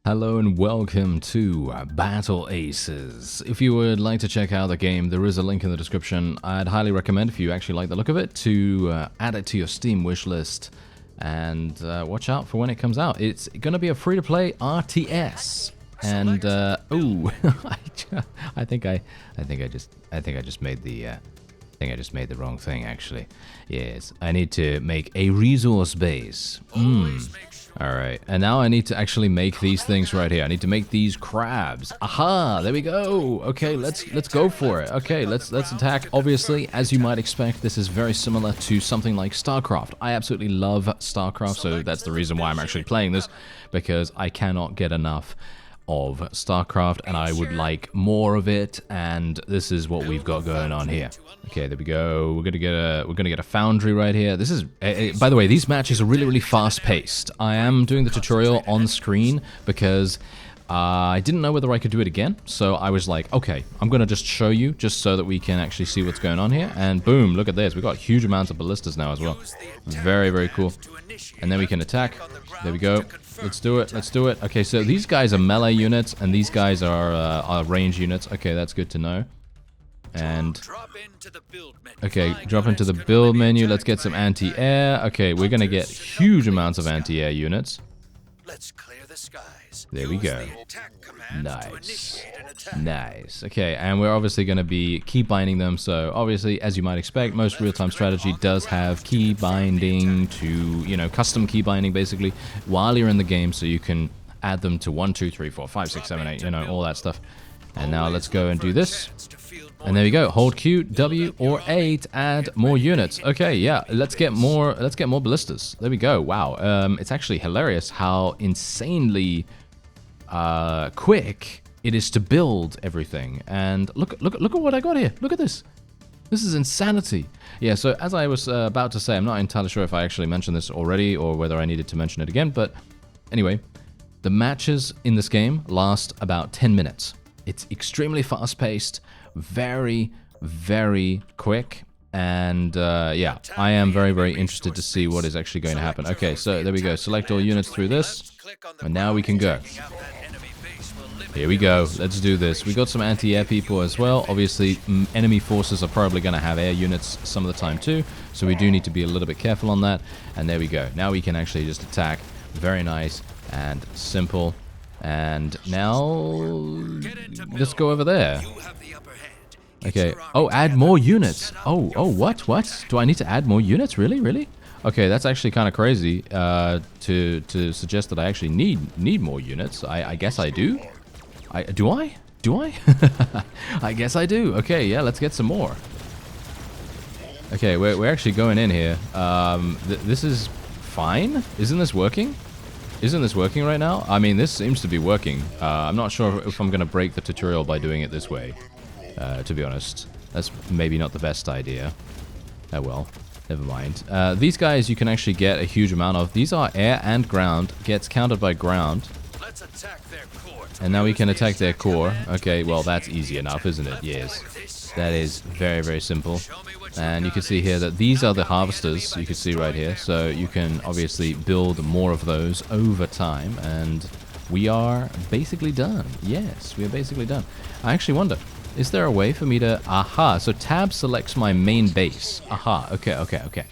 Hello and welcome to Battle Aces. If you would like to check out the game, there is a link in the description. I'd highly recommend, if you actually like the look of it, to add it to your Steam wishlist and watch out for when it comes out. It's going to be a free-to-play RTS. And I think I just made the wrong thing actually. Yes, I need to make a resource base. Alright, and now I need to actually make these things right here. I need to make these crabs. Aha, there we go. Okay, let's go for it. Okay, let's attack. Obviously, as you might expect, this is very similar to something like StarCraft. I absolutely love StarCraft, so that's the reason why I'm actually playing this, because I cannot get enough of StarCraft, and I would like more of it, and this is what we've got going on here. Okay, there we go. We're gonna get a foundry right here. This is, by the way, these matches are really fast paced. I am doing the tutorial on screen because I didn't know whether I could do it again, so I was like, okay, I'm gonna just show you just so that we can actually see what's going on here. And boom, look at this. We've got huge amounts of ballistas now as well. Very cool. And then we can attack. There we go. Let's do it. Let's do it. Okay, so these guys are melee units, and these guys are range units. Okay, that's good to know. And okay, drop into the build menu. Let's get some anti-air. Okay, we're gonna get huge amounts of anti-air units. There we go. Nice. Okay, and we're obviously going to be key binding them. So obviously, as you might expect, most real-time strategy does have key binding to, you know, custom key binding basically while you're in the game, so you can add them to 1, 2, 3, 4, 5, 6, 7, 8, you know, all that stuff. And now let's go and do this. And there we go. Hold Q, W, or A to add more units. Okay, yeah, let's get more ballistas. There we go. Wow. It's actually hilarious how insanely quick it is to build everything. And look at what I got here. Look at this. This is insanity. Yeah, so as I was about to say, I'm not entirely sure if I actually mentioned this already or whether I needed to mention it again, but anyway, the matches in this game last about 10 minutes. It's extremely fast-paced, very quick, and yeah, I am very interested to see what is actually going to happen. Okay, so there we go. Select all units through this, and now we can go. Here we go. Let's do this. We got some anti-air people as well. Obviously, enemy forces are probably going to have air units some of the time too, so we do need to be a little bit careful on that. And there we go. Now we can actually just attack. Very nice and simple. And now let's go over there. Okay. Oh, add more units. Oh, what? Do I need to add more units? Really? Okay, that's actually kind of crazy to suggest that I actually need more units. I guess I do. Do I? I guess I do. Okay, yeah, let's get some more. Okay, we're actually going in here. This is fine. Isn't this working? Isn't this working right now? I mean, this seems to be working. I'm not sure if I'm going to break the tutorial by doing it this way, to be honest. That's maybe not the best idea. Oh well, never mind. These guys you can actually get a huge amount of. These are air and ground. Gets countered by ground. And now we can attack their core. Okay, well, that's easy enough, isn't it? Yes. That is very simple. And you can see here that these are the harvesters, you can see right here. So you can obviously build more of those over time. And we are basically done. Yes, we are basically done. I actually wonder, is there a way for me to... Aha, so tab selects my main base. Aha, okay.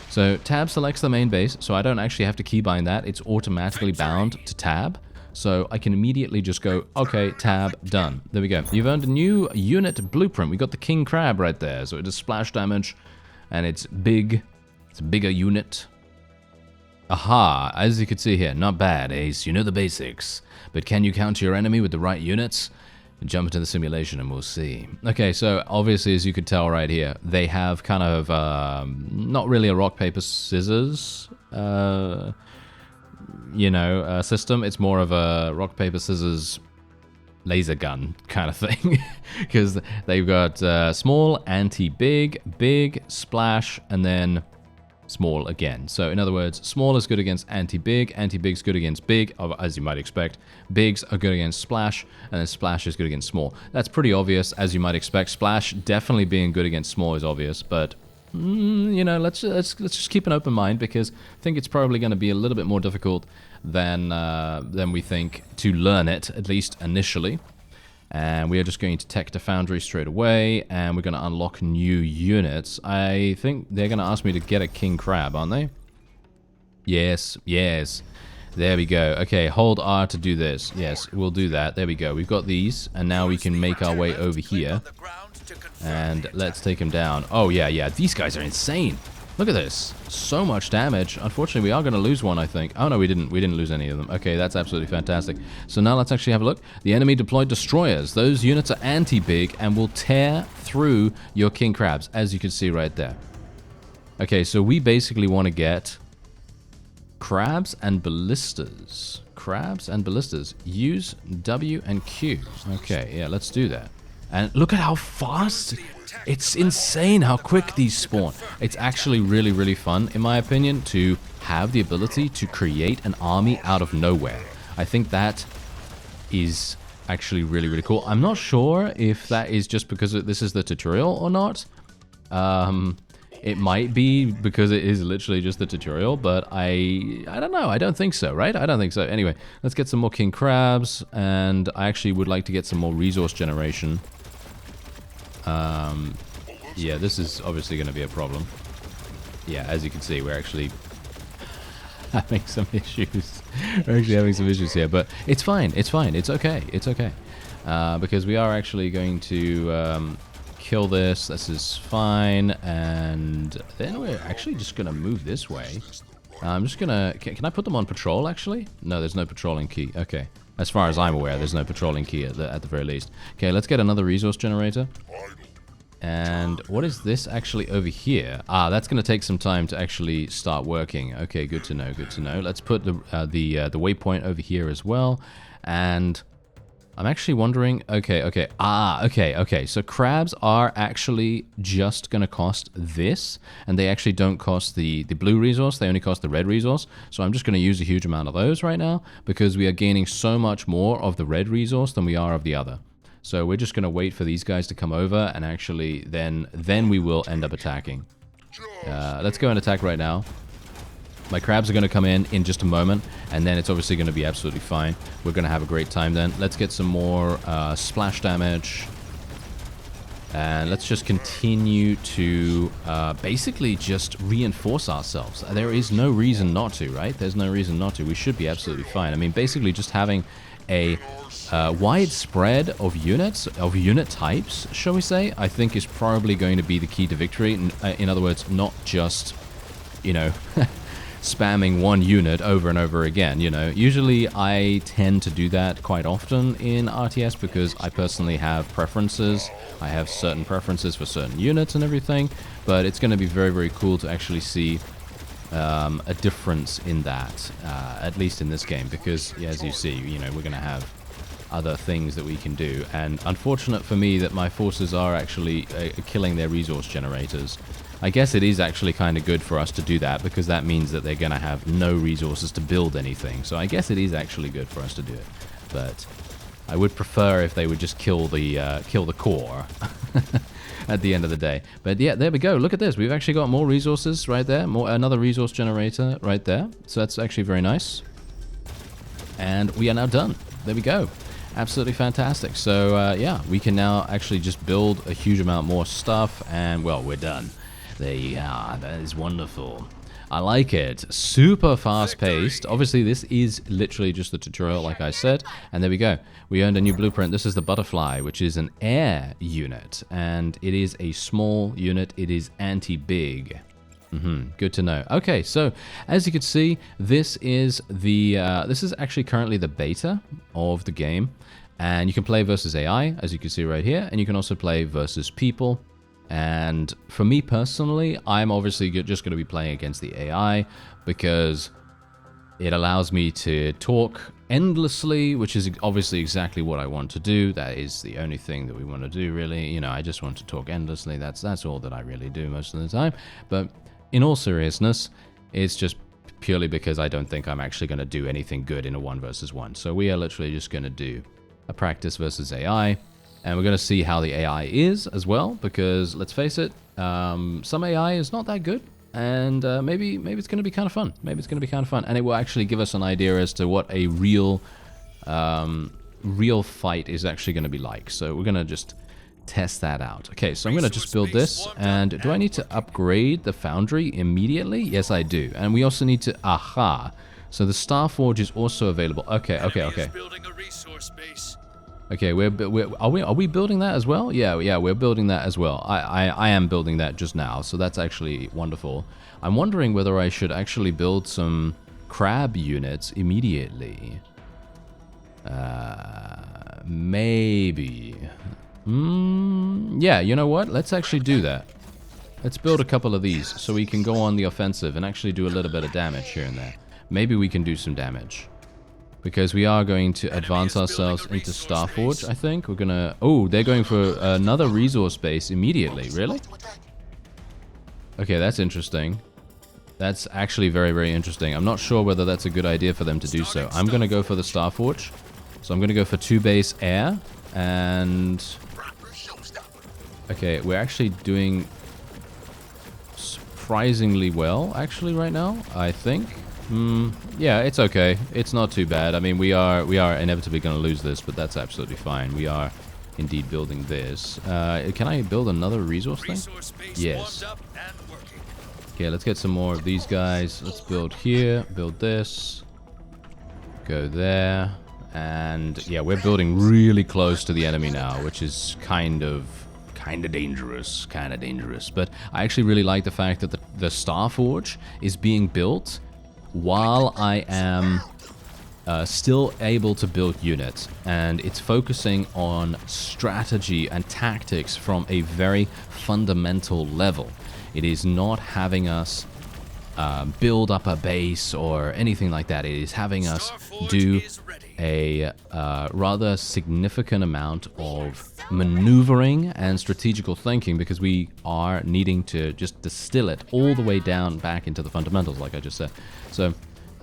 So tab selects the main base, so I don't actually have to keybind that. It's automatically bound to tab. So I can immediately just go, okay, tab, done. There we go. You've earned a new unit blueprint. We got the king crab right there. So it does splash damage, and it's big. It's a bigger unit. Aha, as you can see here, not bad, Ace. You know the basics. But can you counter your enemy with the right units? Jump into the simulation and we'll see. Okay, so obviously, as you could tell right here, they have kind of not really a rock, paper, scissors system. It's more of a rock, paper, scissors laser gun kind of thing. Because they've got small, anti-big, big, splash, and then small again. So in other words, small is good against anti-big, anti-big's good against big, as you might expect. Bigs are good against splash, and then splash is good against small. That's pretty obvious, as you might expect. Splash definitely being good against small is obvious, but you know, let's just keep an open mind, because I think it's probably going to be a little bit more difficult than we think to learn it, at least initially. And we are just going to tech the foundry straight away, and we're going to unlock new units. I think they're going to ask me to get a king crab, aren't they? Yes, yes. There we go. Okay, hold R to do this. Yes, we'll do that. There we go. We've got these, and now we can make our way over here. And let's take him down. Oh, yeah, yeah. These guys are insane. Look at this. So much damage. Unfortunately, we are going to lose one, I think. Oh, no, we didn't. We didn't lose any of them. Okay, that's absolutely fantastic. So now let's actually have a look. The enemy deployed destroyers. Those units are anti-big and will tear through your king crabs, as you can see right there. Okay, so we basically want to get crabs and ballistas. Crabs and ballistas. Use W and Q. Okay, yeah, let's do that. And look at how fast. It's insane how quick these spawn. It's actually really, really fun, in my opinion, to have the ability to create an army out of nowhere. I think that is actually really, really cool. I'm not sure if that is just because this is the tutorial or not. It might be because it is literally just the tutorial, but I don't know. I don't think so, right? I don't think so. Anyway, let's get some more king crabs, and I actually would like to get some more resource generation. Yeah, this is obviously going to be a problem. Yeah, as you can see, we're actually having some issues. We're actually having some issues here, but it's fine. It's fine. It's okay. It's okay. Because we are actually going to kill this. This is fine. And then we're actually just going to move this way. I'm just going to... Can I put them on patrol, actually? No, there's no patrolling key. Okay. As far as I'm aware, there's no patrolling key at the very least. Okay, let's get another resource generator. And what is this actually over here? Ah, that's going to take some time to actually start working. Okay, good to know, good to know. Let's put the waypoint over here as well. And I'm actually wondering... Okay. Okay. So crabs are actually just going to cost this. And they actually don't cost the blue resource. They only cost the red resource. So I'm just going to use a huge amount of those right now, because we are gaining so much more of the red resource than we are of the other. So we're just going to wait for these guys to come over, and actually then we will end up attacking. Let's go and attack right now. My crabs are going to come in just a moment, and then it's obviously going to be absolutely fine. We're going to have a great time then. Let's get some more splash damage. And let's just continue to basically just reinforce ourselves. There is no reason not to, right? There's no reason not to. We should be absolutely fine. I mean, basically just having a wide spread of units, of unit types, shall we say, I think is probably going to be the key to victory. In other words, not just, you know, spamming one unit over and over again, you know. Usually I tend to do that quite often in RTS because I personally have preferences. I have certain preferences for certain units and everything, but it's going to be very, very cool to actually see a difference in that, at least in this game, because as you see, you know, we're going to have other things that we can do. And unfortunate for me that my forces are actually killing their resource generators. I guess it is actually kind of good for us to do that, because that means that they're going to have no resources to build anything. So I guess it is actually good for us to do it. But I would prefer if they would just kill the core at the end of the day. But yeah, there we go. Look at this. We've actually got more resources right there. Another resource generator right there. So that's actually very nice. And we are now done. There we go. Absolutely fantastic. So yeah, we can now actually just build a huge amount more stuff, and well, we're done. There you are. That is wonderful. I like it. Super fast-paced. Obviously, this is literally just the tutorial, like I said. And there we go. We earned a new blueprint. This is the Butterfly, which is an air unit. And it is a small unit. It is anti-big. Good to know. Okay, so as you can see, this is actually currently the beta of the game. And you can play versus AI, as you can see right here. And you can also play versus people. And for me personally, I'm obviously just going to be playing against the AI because it allows me to talk endlessly, which is obviously exactly what I want to do. That is the only thing that we want to do, really. You know, I just want to talk endlessly. That's all that I really do most of the time. But in all seriousness, it's just purely because I don't think I'm actually going to do anything good in a 1 versus 1. So we are literally just going to do a practice versus AI. And we're going to see how the AI is as well, because let's face it, some AI is not that good. And maybe it's going to be kind of fun. Maybe it's going to be kind of fun. And it will actually give us an idea as to what a real fight is actually going to be like. So we're going to just test that out. Okay, so I'm going to just build this. And do I need to upgrade the foundry immediately? Yes, I do. And we also need to... Aha! So the Starforge is also available. Okay. Okay, are we building that as well? Yeah, we're building that as well. I am building that just now, so that's actually wonderful. I'm wondering whether I should actually build some crab units immediately. Maybe. Yeah, you know what? Let's actually do that. Let's build a couple of these so we can go on the offensive and actually do a little bit of damage here and there. Maybe we can do some damage. Because we are going to advance ourselves into Starforge, I think. We're gonna... Oh, they're going for another resource base immediately. Really? Okay, that's interesting. That's actually very, very interesting. I'm not sure whether that's a good idea for them to do so. I'm gonna go for the Starforge. So I'm gonna go for 2 base air. And... Okay, we're actually doing surprisingly well, actually, right now, I think. Yeah, it's okay. It's not too bad. I mean, we are inevitably going to lose this, but that's absolutely fine. We are indeed building this. Can I build another resource thing? Yes. Okay, let's get some more of these guys. Let's build here, build this, go there, and yeah, we're building really close to the enemy now, which is kind of dangerous, But I actually really like the fact that the Starforge is being built while I am still able to build units, and it's focusing on strategy and tactics from a very fundamental level. It is not having us build up a base or anything like that. It is having us do a rather significant amount of maneuvering and strategical thinking, because we are needing to just distill it all the way down back into the fundamentals, like I just said. So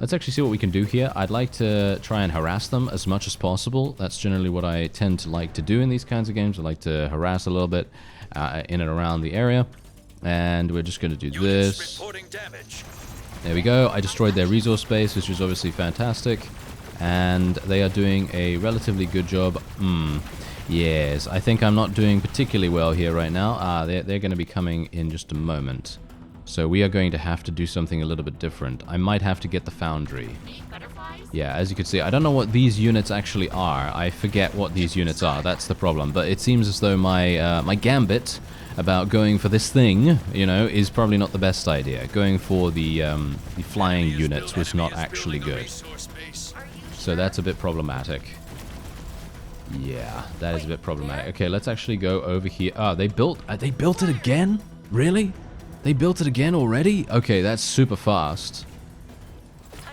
let's actually see what we can do here. I'd like to try and harass them as much as possible. That's generally what I tend to like to do in these kinds of games. I like to harass a little bit in and around the area. And we're just going to do this. There we go. I destroyed their resource base, which was obviously fantastic. And they are doing a relatively good job. Yes, I think I'm not doing particularly well here right now. They're going to be coming in just a moment. So we are going to have to do something a little bit different. I might have to get the foundry. Yeah, as you can see, I don't know what these units actually are. I forget what these units are. That's the problem. But it seems as though my my gambit about going for this thing, you know, is probably not the best idea. Going for the flying units was not actually good. So that's a bit problematic. Yeah, that is a bit problematic. Okay, let's actually go over here. Oh, they built it again? Really? They built it again already? Okay, that's super fast.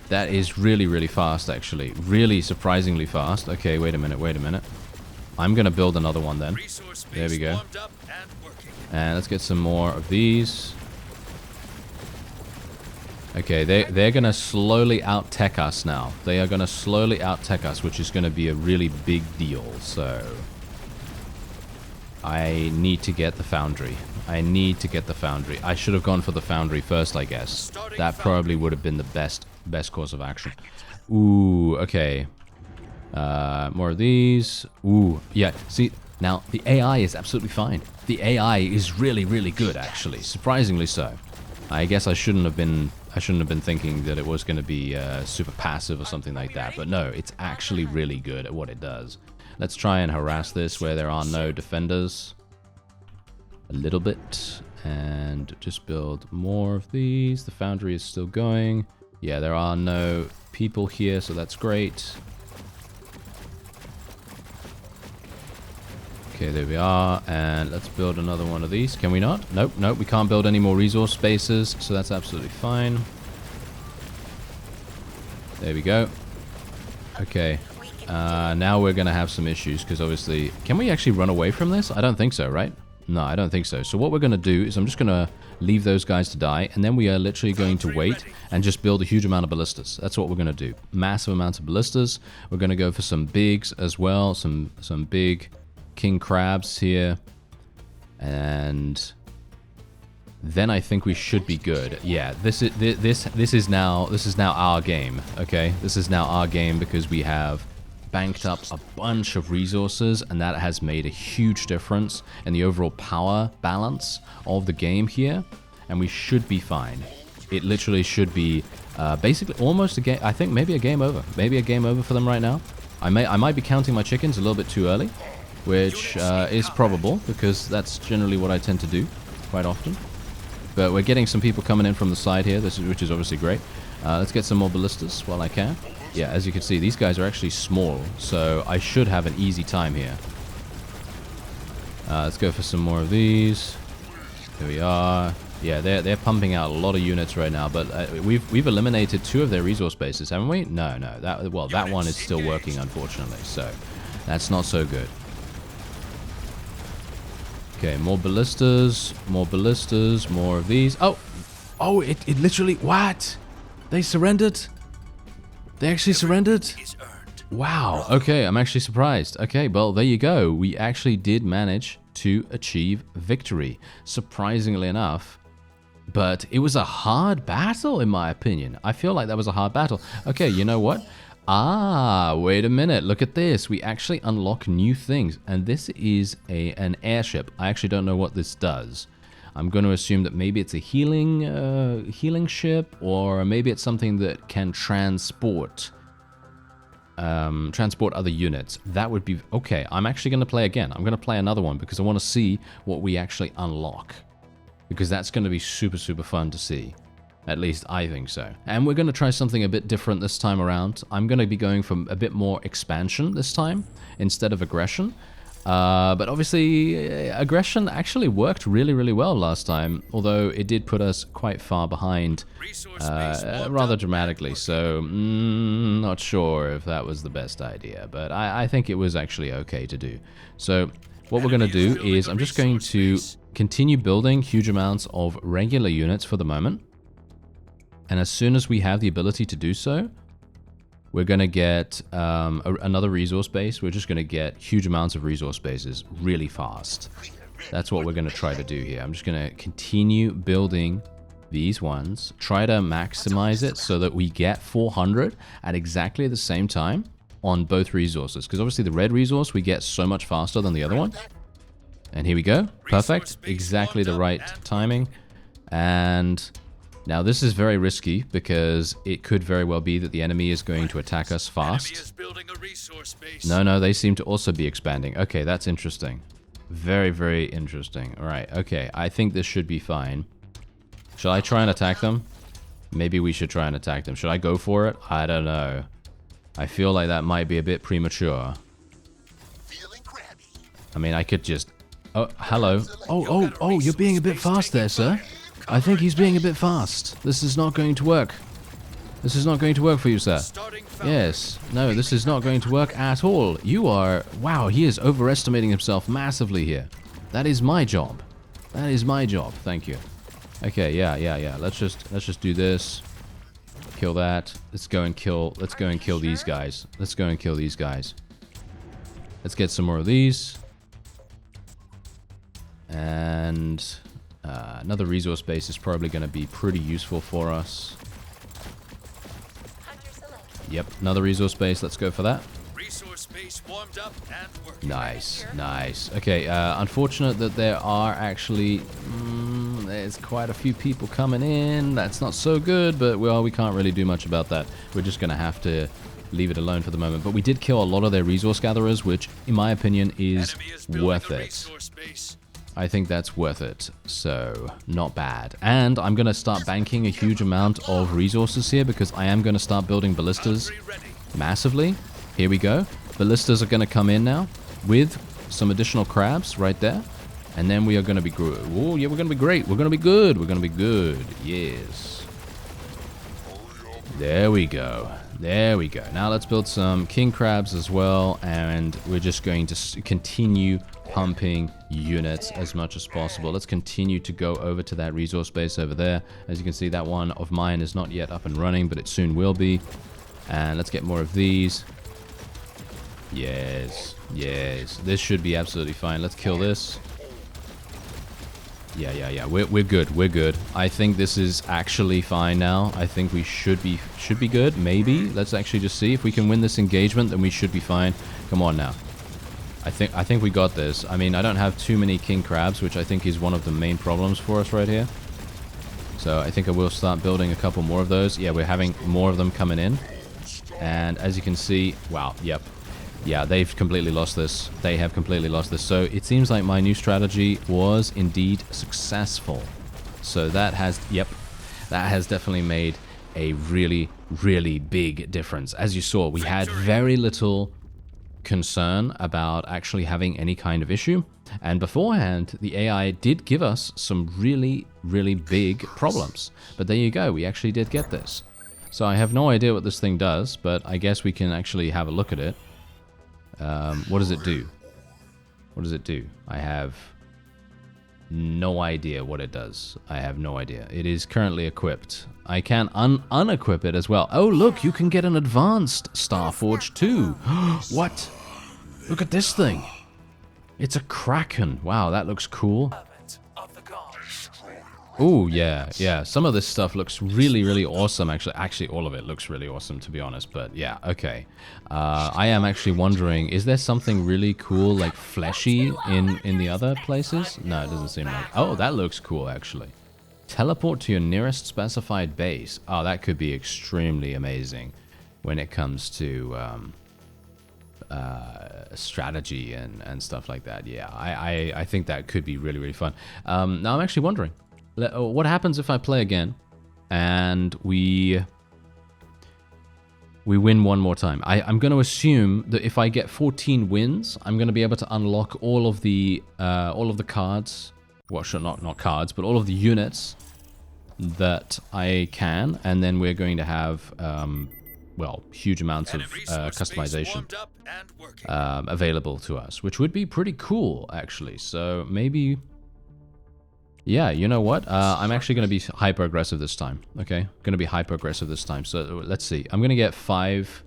That is really, really fast, actually. Really surprisingly fast. Okay, wait a minute. I'm gonna build another one then. There we go. And let's get some more of these. Okay, they're gonna slowly out-tech us now. They are gonna slowly out-tech us, which is gonna be a really big deal, so... I need to get the foundry. I should have gone for the foundry first, I guess. That probably would have been the best course of action. Ooh, okay. More of these. Ooh, yeah, see, now the AI is absolutely fine. The AI is really, really good, actually. Surprisingly so. I guess I shouldn't have been thinking that it was going to be super passive or something like that. But no, it's actually really good at what it does. Let's try and harass this where there are no defenders. A little bit. And just build more of these. The foundry is still going. Yeah, there are no people here, so that's great. Okay, there we are, and let's build another one of these. Can we not? Nope, we can't build any more resource spaces, so that's absolutely fine. There we go. Okay, now we're gonna have some issues, because obviously... Can we actually run away from this? I don't think so, right? No, I don't think so. So what we're gonna do is I'm just gonna leave those guys to die, and then we are literally going to wait and just build a huge amount of ballistas. That's what we're gonna do. Massive amounts of ballistas. We're gonna go for some bigs as well, some big... king crabs here, and then I think we should be good. Yeah, this is now our game. Okay, this is now our game because we have banked up a bunch of resources, and that has made a huge difference in the overall power balance of the game here, and we should be fine. It literally should be basically almost a game. I think maybe a game over. Maybe a game over for them right now. I might be counting my chickens a little bit too early, which is probable because that's generally what I tend to do quite often. But we're getting some people coming in from the side here, which is obviously great. Let's get some more ballistas while I can. Yeah, as you can see, these guys are actually small, so I should have an easy time here. Let's go for some more of these. Here we are. Yeah, they're pumping out a lot of units right now, but we've eliminated 2 of their resource bases, haven't we? No. That one is still working, unfortunately, so that's not so good. Okay, more ballistas, more of these. Oh, it literally, what? They surrendered? They actually surrendered? Wow, okay, I'm actually surprised. Okay, well, there you go. We actually did manage to achieve victory, surprisingly enough. But it was a hard battle, in my opinion. I feel like that was a hard battle. Okay, you know what? Wait a minute. Look at this. We actually unlock new things. And this is an airship. I actually don't know what this does. I'm going to assume that maybe it's a healing ship, or maybe it's something that can transport other units. That would be okay. I'm actually going to play again. I'm going to play another one because I want to see what we actually unlock, because that's going to be super fun to see. At least I think so. And we're going to try something a bit different this time around. I'm going to be going for a bit more expansion this time instead of aggression. But obviously, aggression actually worked really well last time, although it did put us quite far behind rather dramatically. So, not sure if that was the best idea, but I think it was actually okay to do. So, what we're going to do is I'm just going to continue building huge amounts of regular units for the moment. And as soon as we have the ability to do so, we're going to get another resource base. We're just going to get huge amounts of resource bases really fast. That's what we're going to try to do here. I'm just going to continue building these ones. Try to maximize it so that we get 400 at exactly the same time on both resources. Because obviously the red resource we get so much faster than the other one. And here we go. Perfect. Exactly the right timing. And now this is very risky because it could very well be that the enemy is going to attack us fast. No, they seem to also be expanding. Okay, that's interesting. Very interesting. All right, okay. I think this should be fine. Shall I try and attack them? Maybe we should try and attack them. Should I go for it? I don't know. I feel like that might be a bit premature. I mean, I could just... Oh, hello. Oh, you're being a bit fast there, sir. I think he's being a bit fast. This is not going to work. This is not going to work for you, sir. Yes. No, this is not going to work at all. You are... Wow, he is overestimating himself massively here. That is my job. That is my job. Thank you. Okay, yeah. Let's just do this. Kill that. Let's go and kill these guys. Let's get some more of these. And another resource base is probably going to be pretty useful for us. Yep, another resource base. Let's go for that. Resource base warmed up and working. Nice. Okay, unfortunate that there are actually... there's quite a few people coming in. That's not so good, but well, we can't really do much about that. We're just going to have to leave it alone for the moment. But we did kill a lot of their resource gatherers, which, in my opinion, is worth it. I think that's worth it, so not bad. And I'm going to start banking a huge amount of resources here because I am going to start building ballistas massively. Here we go. Ballistas are going to come in now with some additional crabs right there. And then we are going to be good. Oh, yeah, we're going to be great. We're going to be good. We're going to be good. Yes. There we go. Now let's build some king crabs as well. And we're just going to continue pumping units as much as possible. Let's continue to go over to that resource base over there. As you can see, that one of mine is not yet up and running, but it soon will be. And let's get more of these. Yes. This should be absolutely fine. Let's kill this. Yeah. We're good. We're good. I think this is actually fine now. I think we should be good. Maybe. Let's actually just see if we can win this engagement. Then we should be fine. Come on now. I think we got this. I mean, I don't have too many king crabs, which I think is one of the main problems for us right here. So I think I will start building a couple more of those. Yeah, we're having more of them coming in. And as you can see, wow, yep. Yeah, they've completely lost this. They have completely lost this. So it seems like my new strategy was indeed successful. So that has, yep, that has definitely made a really, really big difference. As you saw, we had very little concern about actually having any kind of issue. And beforehand, the AI did give us some really, really big problems. But there you go, we actually did get this. So I have no idea what this thing does, but I guess we can actually have a look at it. What does it do? What does it do? I have no idea what it does. I have no idea. It is currently equipped. I can unequip it as well. Oh, look, you can get an advanced Starforge too. What? Look at this thing. It's a Kraken. Wow, that looks cool. Oh, yeah. Some of this stuff looks really, really awesome, actually. Actually, all of it looks really awesome, to be honest. But yeah, okay. I am actually wondering, is there something really cool, like fleshy in the other places? No, it doesn't seem like. Oh, that looks cool, actually. Teleport to your nearest specified base. Oh, that could be extremely amazing when it comes to strategy and stuff like that. Yeah, I think that could be really, really fun. Now, I'm actually wondering, what happens if I play again and we win one more time? I'm going to assume that if I get 14 wins, I'm going to be able to unlock all of the cards. Well, sure, not cards, but all of the units that I can, and then we're going to have well, huge amounts of customization available to us, which would be pretty cool, actually. So maybe. Yeah, you know what? I'm actually going to be hyper-aggressive this time, okay? Going to be hyper-aggressive this time. So let's see. I'm going to get 5...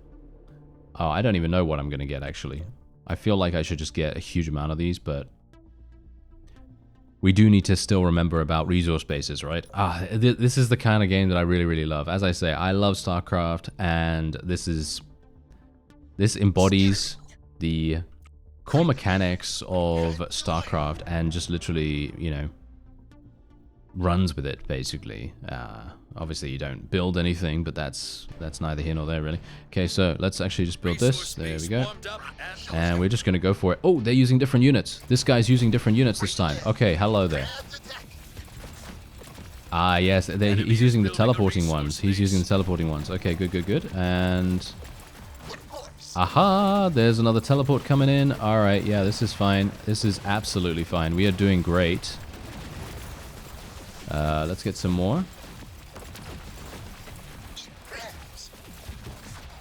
Oh, I don't even know what I'm going to get, actually. I feel like I should just get a huge amount of these, but... We do need to still remember about resource bases, right? This is the kind of game that I really, really love. As I say, I love StarCraft, and this embodies the core mechanics of StarCraft and just literally, you know, runs with it, basically. Obviously, you don't build anything, but that's neither here nor there, really. Okay, so let's actually just build this. There we go. And we're just going to go for it. Oh, they're using different units. This guy's using different units this time. Okay, hello there. Ah, yes, he's using the teleporting ones. He's using the teleporting ones. Okay, good. And... Aha! There's another teleport coming in. Alright, yeah, this is fine. This is absolutely fine. We are doing great. Let's get some more.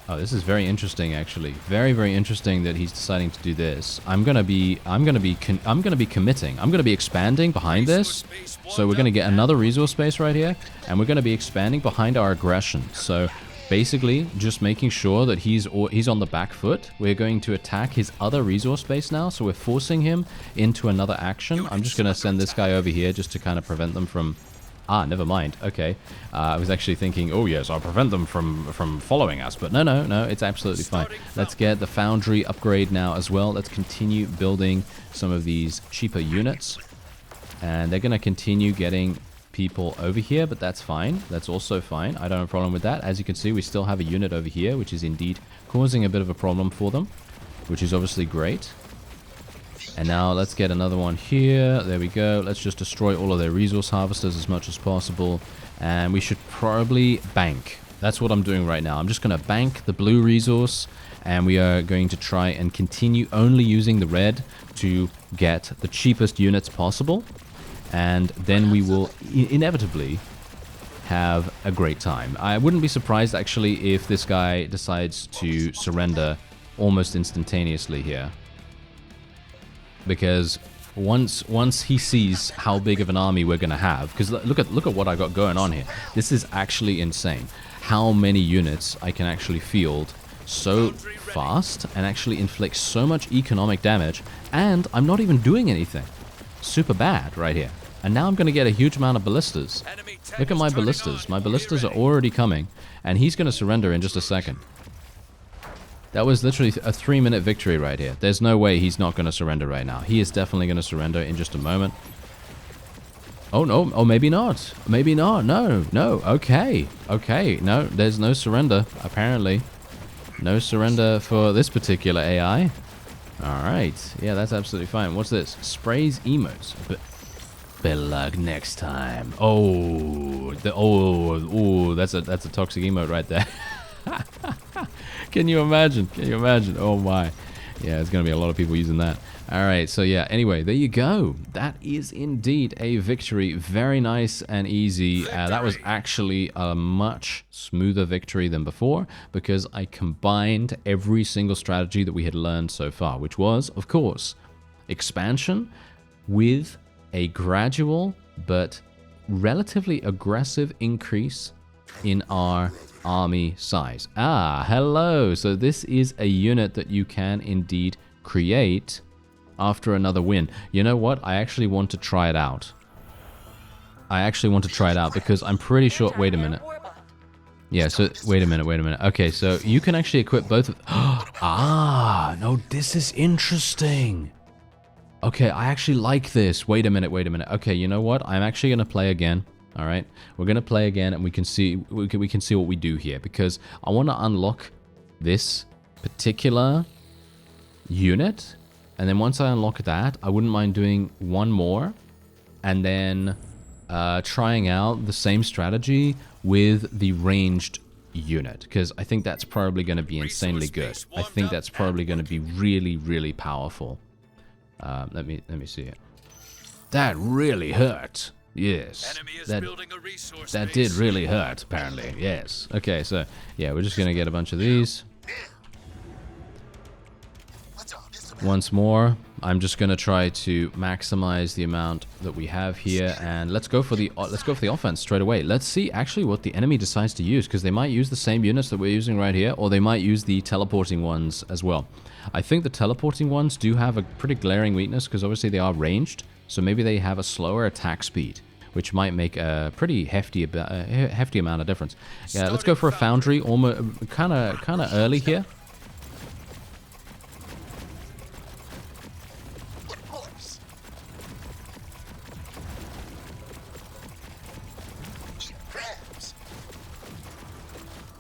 Oh, this is very interesting, actually. Very, very interesting that he's deciding to do this. I'm gonna be committing. I'm gonna be expanding behind this. So we're gonna get another resource space right here, and we're gonna be expanding behind our aggression. So basically, just making sure that he's on the back foot. We're going to attack his other resource base now, so we're forcing him into another action. I'm just gonna send this guy over here just to kind of prevent them from... Ah, never mind. Okay. I was actually thinking, oh yes, I'll prevent them from following us. But no, it's absolutely fine. Let's get the foundry upgrade now as well. Let's continue building some of these cheaper units. And they're going to continue getting people over here, but that's fine. That's also fine. I don't have a problem with that. As you can see, we still have a unit over here, which is indeed causing a bit of a problem for them, which is obviously great. And now let's get another one here. There we go. Let's just destroy all of their resource harvesters as much as possible. And we should probably bank. That's what I'm doing right now. I'm just going to bank the blue resource. And we are going to try and continue only using the red to get the cheapest units possible. And then we will inevitably have a great time. I wouldn't be surprised, actually, if this guy decides to surrender almost instantaneously here. Because once he sees how big of an army we're going to have, because look at what I got going on here. This is actually insane. How many units I can actually field so fast and actually inflict so much economic damage, and I'm not even doing anything. Super bad right here. And now I'm going to get a huge amount of ballistas. Look at my ballistas. My ballistas are already coming. And he's going to surrender in just a second. That was literally a 3-minute victory right here. There's no way he's not going to surrender right now. He is definitely going to surrender in just a moment. Oh, no. Oh, maybe not. Maybe not. No. No. Okay. Okay. No, there's no surrender, apparently. No surrender for this particular AI. Alright. Yeah, that's absolutely fine. What's this? Sprays emotes. Better luck next time. Oh. That's a toxic emote right there. Can you imagine? Can you imagine? Oh my. Yeah, there's going to be a lot of people using that. Alright, so yeah, anyway, there you go. That is indeed a victory. Very nice and easy. That was actually a much smoother victory than before because I combined every single strategy that we had learned so far, which was, of course, expansion with a gradual but relatively aggressive increase in our army size. Ah, hello. So this is a unit that you can indeed create after another win. You know what? I actually want to try it out. I actually want to try it out because I'm pretty sure... Wait a minute. Yeah, so... Wait a minute. Okay, so you can actually equip both of... Ah, no, this is interesting. Okay, I actually like this. Wait a minute. Okay, you know what? I'm actually going to play again. All right, we're going to play again and we can see what we do here because I want to unlock this particular unit. And then once I unlock that, I wouldn't mind doing one more and then trying out the same strategy with the ranged unit because I think that's probably going to be insanely good. I think that's probably going to be really, really powerful. Let me see it. That really hurt. Yes, that did really hurt, apparently. Yes. Okay, so, yeah, we're just going to get a bunch of these. Once more, I'm just going to try to maximize the amount that we have here, and let's go for the offense straight away. Let's see actually what the enemy decides to use, because they might use the same units that we're using right here, or they might use the teleporting ones as well. I think the teleporting ones do have a pretty glaring weakness, because obviously they are ranged, so maybe they have a slower attack speed, which might make a pretty hefty amount of difference. Yeah, let's go for a foundry, almost kind of early here.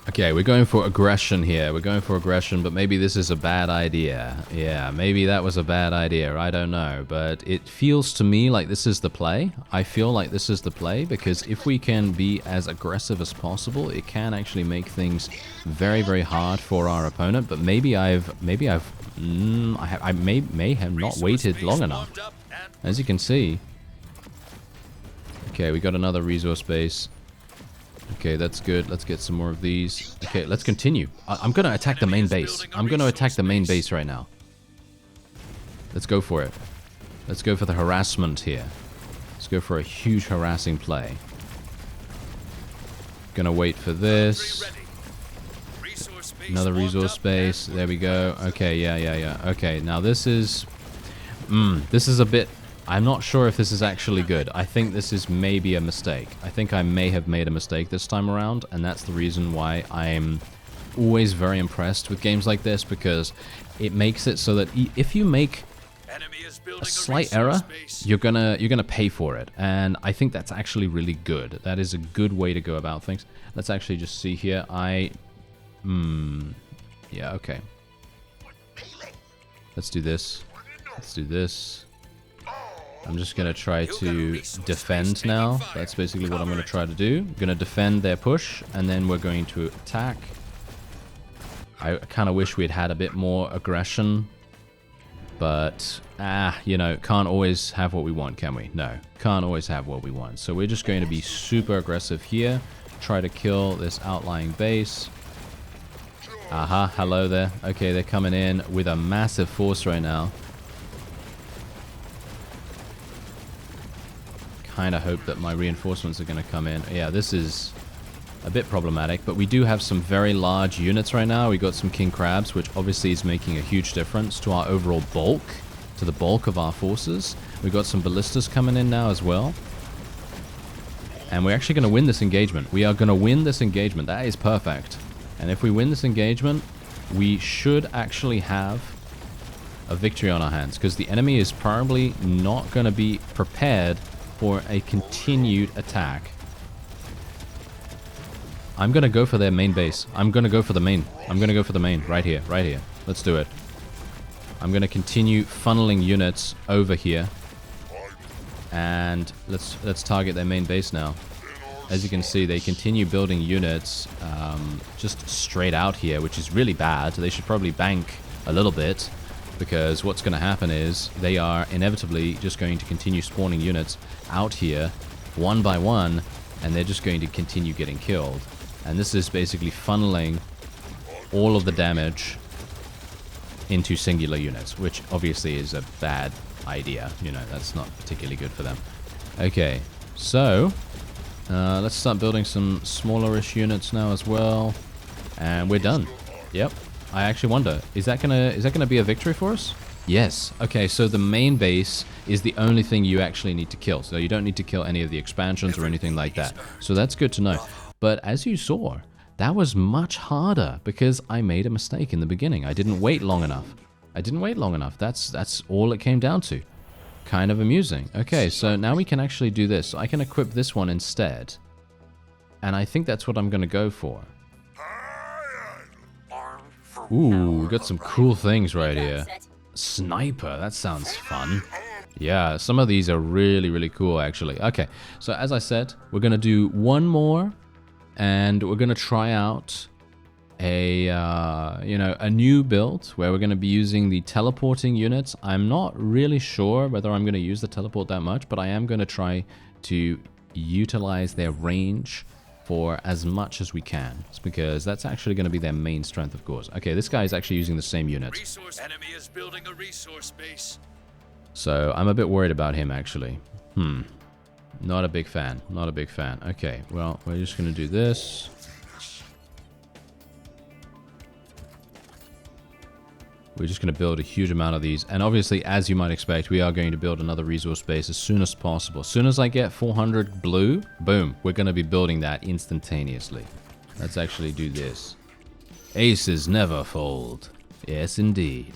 Okay, we're going for aggression here. We're going for aggression, but maybe this is a bad idea. Yeah, maybe that was a bad idea. I don't know. But it feels to me like this is the play. I feel like this is the play because if we can be as aggressive as possible, it can actually make things very, very hard for our opponent. But maybe I may have not waited long enough. As you can see. Okay, we got another resource base. Okay, that's good. Let's get some more of these. Okay, let's continue. I'm going to attack the main base. I'm going to attack the main base right now. Let's go for it. Let's go for the harassment here. Let's go for a huge harassing play. Gonna wait for this. Another resource space. There we go. Okay, yeah. Okay, now this is... this is a bit... I'm not sure if this is actually good. I think this is maybe a mistake. I think I may have made a mistake this time around, and that's the reason why I'm always very impressed with games like this, because it makes it so that if you make a slight error, you're gonna pay for it, and I think that's actually really good. That is a good way to go about things. Let's actually just see here. Yeah, okay. Let's do this. Let's do this. I'm just going to try to defend now. That's basically what I'm going to try to do. I'm going to defend their push, and then we're going to attack. I kind of wish we'd had a bit more aggression. But, you know, can't always have what we want, can we? No, can't always have what we want. So we're just going to be super aggressive here. Try to kill this outlying base. Aha, hello there. Okay, they're coming in with a massive force right now. Kind of hope that my reinforcements are going to come in. Yeah, this is a bit problematic, but we do have some very large units right now. We got some king crabs, which obviously is making a huge difference to our overall bulk, to the bulk of our forces. We got some ballistas coming in now as well. And we're actually going to win this engagement. We are going to win this engagement. That is perfect. And if we win this engagement, we should actually have a victory on our hands. Because the enemy is probably not going to be prepared for a continued attack. I'm going to go for their main base. I'm going to go for the main. I'm going to go for the main. Right here. Right here. Let's do it. I'm going to continue funneling units over here. And let's target their main base now. As you can see, they continue building units just straight out here, which is really bad. They should probably bank a little bit, because what's going to happen is they are inevitably just going to continue spawning units out here one by one, and they're just going to continue getting killed. And this is basically funneling all of the damage into singular units, which obviously is a bad idea. You know, that's not particularly good for them. Okay, so let's start building some smaller-ish units now as well, and we're done. Yep. I actually wonder, is that gonna be a victory for us? Yes. Okay, so the main base is the only thing you actually need to kill. So you don't need to kill any of the expansions or anything like that. So that's good to know. But as you saw, that was much harder because I made a mistake in the beginning. I didn't wait long enough. That's all it came down to. Kind of amusing. Okay, so now we can actually do this. So I can equip this one instead. And I think that's what I'm going to go for. Ooh, we got some cool things right here. Sniper, that sounds fun. Yeah, some of these are really, really cool, actually. Okay, so as I said, we're going to do one more. And we're going to try out a new build where we're going to be using the teleporting units. I'm not really sure whether I'm going to use the teleport that much, but I am going to try to utilize their range for as much as we can. It's because that's actually going to be their main strength, of course. Okay, this guy is actually using the same unit. Enemy is building a resource base. So I'm a bit worried about him, actually. Not a big fan. Not a big fan. Okay, well, we're just going to do this. We're just going to build a huge amount of these. And obviously, as you might expect, we are going to build another resource base as soon as possible. As soon as I get 400 blue, boom, we're going to be building that instantaneously. Let's actually do this. Aces never fold. Yes, indeed.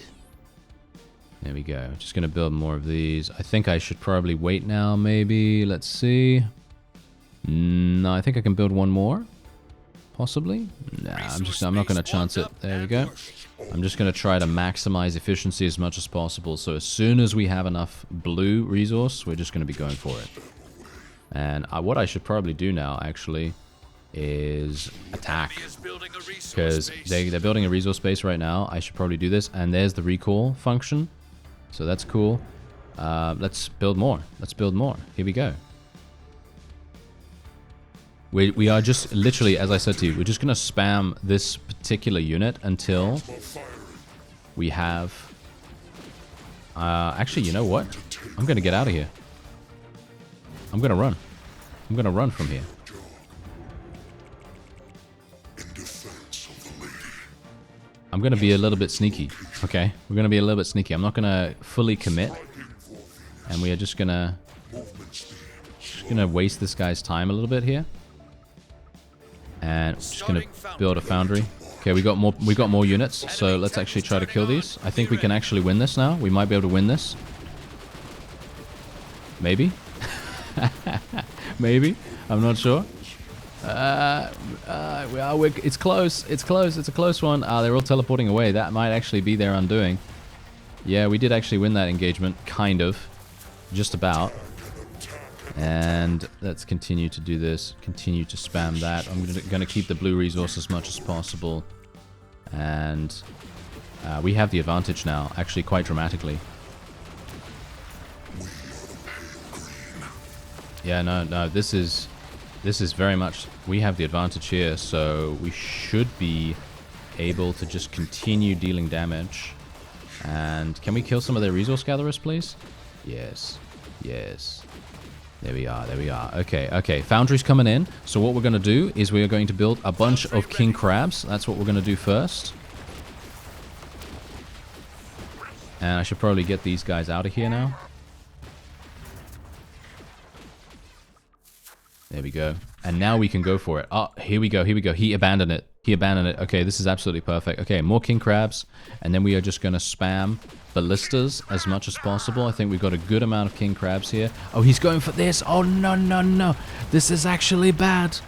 There we go. Just going to build more of these. I think I should probably wait now, maybe. Let's see. No, I think I can build one more. Possibly. Nah, I'm not going to chance it. There we go. I'm just going to try to maximize efficiency as much as possible. So as soon as we have enough blue resource, we're just going to be going for it. And what I should probably do now, actually, is attack. Because they're building a resource base right now. I should probably do this. And there's the recall function. So that's cool. Let's build more. Let's build more. Here we go. We are just literally, as I said to you, we're just going to spam this particular unit until we have... actually, you know what? I'm going to get out of here. I'm going to run. I'm going to run from here. I'm going to be a little bit sneaky, okay? We're going to be a little bit sneaky. I'm not going to fully commit. And we are just going to waste this guy's time a little bit here. And just going to build a foundry. Okay, we got more units, so let's actually try to kill these. I think we can actually win this now. We might be able to win this. Maybe. Maybe. I'm not sure. It's close. It's close. It's a close one. They're all teleporting away. That might actually be their undoing. Yeah, we did actually win that engagement. Kind of. Just about. And let's continue to do this. Continue to spam that. I'm going to keep the blue resource as much as possible. And we have the advantage now, actually quite dramatically. Yeah, no, this is very much... We have the advantage here, so we should be able to just continue dealing damage. And can we kill some of their resource gatherers, please? Yes. Yes. There we are, there we are. Okay, Foundry's coming in. So what we're going to do is we are going to build a bunch of king crabs. That's what we're going to do first. And I should probably get these guys out of here now. There There we go. And now we can go for it. Oh, here we go. Here we go. He abandoned it. He abandoned it. Okay, this is absolutely perfect. Okay, more king crabs. And then we are just going to spam ballistas as much as possible. I think we've got a good amount of king crabs here. Oh, he's going for this. Oh, no, no, no. This is actually bad.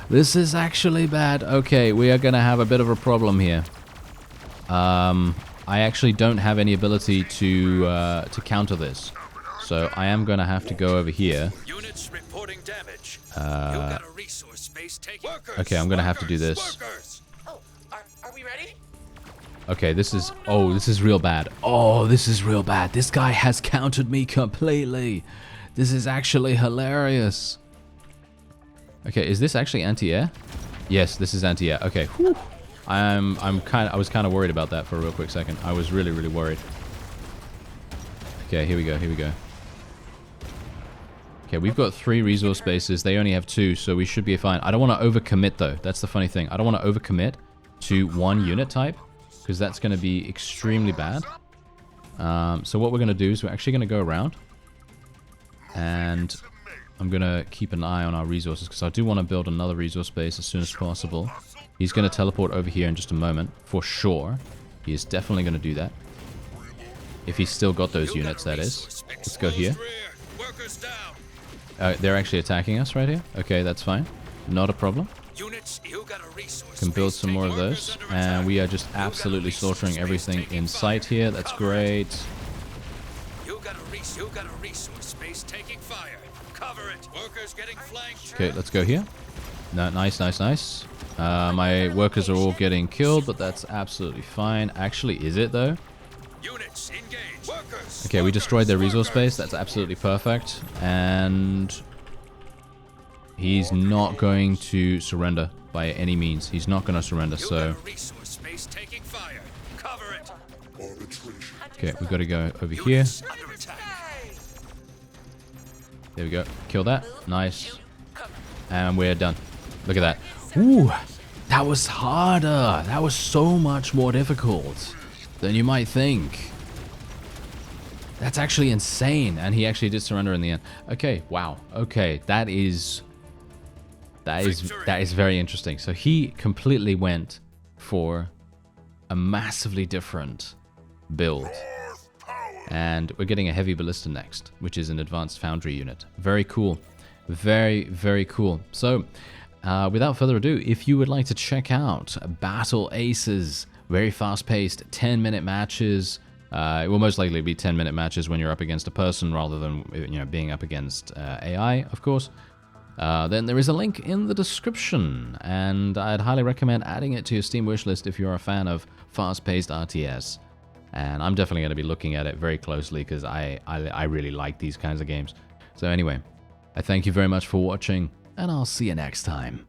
This is actually bad. Okay, we are going to have a bit of a problem here. I actually don't have any ability to counter this. So I am going to have to go over here. Units reporting damage. You got a resource space taking. Okay, I'm going to have to do this. Oh, are we ready? Okay, this is... Oh, this is real bad. Oh, this is real bad. This guy has countered me completely. This is actually hilarious. Okay, is this actually anti-air? Yes, this is anti-air. Okay, whew. I was kind of worried about that for a real quick second. I was really, really worried. Okay, here we go. Here we go. Okay, we've got 3 resource bases. They only have 2, so we should be fine. I don't want to overcommit, though. That's the funny thing. I don't want to overcommit to one unit type, because that's going to be extremely bad. So what we're going to do is we're actually going to go around. And I'm going to keep an eye on our resources, because I do want to build another resource base as soon as possible. He's going to teleport over here in just a moment, for sure. He is definitely going to do that. If he's still got those units, that is. Let's go here. They're actually attacking us right here. Okay, that's fine. Not a problem. Can build some more of those. And we are just absolutely slaughtering everything in sight here. That's great. You got a resource space taking fire. Cover it. Workers getting flanked. Okay, let's go here. No, nice, nice, nice. My workers are all getting killed, but that's absolutely fine. Actually, is it though? Units engaged. Workers. Okay, we destroyed their resource base. That's absolutely perfect. And he's not going to surrender by any means. He's not going to surrender, so... Resource space taking fire. Cover it. Okay, we've got to go over here. Under attack. There we go. Kill that. Nice. And we're done. Look at that. Ooh, that was harder. That was so much more difficult than you might think. That's actually insane. And he actually did surrender in the end. Okay, wow. Okay, that is very interesting. So he completely went for a massively different build. And we're getting a heavy ballista next, which is an advanced foundry unit. Very cool. Very, very cool. So, without further ado, if you would like to check out Battle Aces, very fast-paced, 10-minute matches. It will most likely be 10-minute matches when you're up against a person rather than being up against AI, of course. Then there is a link in the description, and I'd highly recommend adding it to your Steam wishlist if you're a fan of fast-paced RTS. And I'm definitely going to be looking at it very closely because I really like these kinds of games. So anyway, I thank you very much for watching, and I'll see you next time.